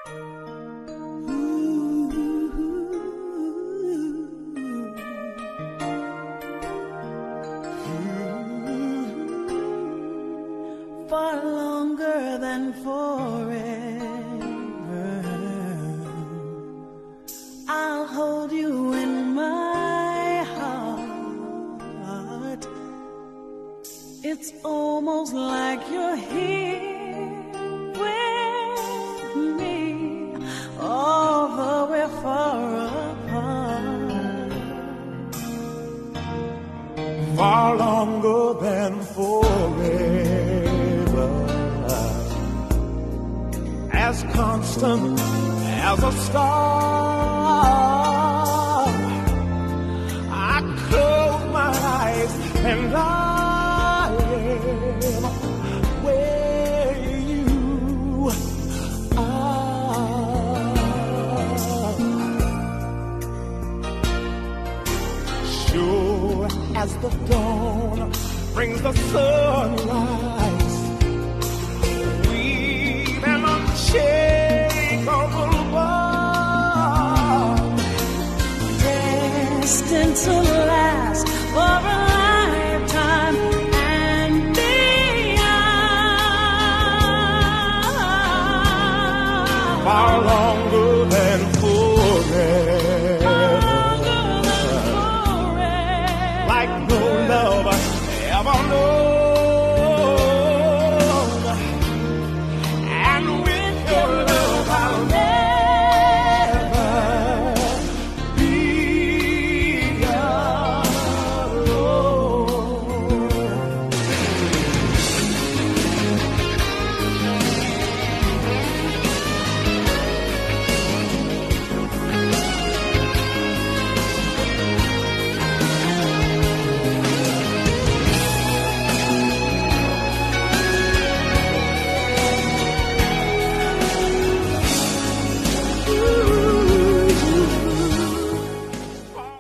Far longer than forever, I'll hold you in my heart. It's almost like you're here with me, although we're far apart. Far longer than forever, as constant as a star. I close my eyes and I am where you are. Sure as the dawn brings the sun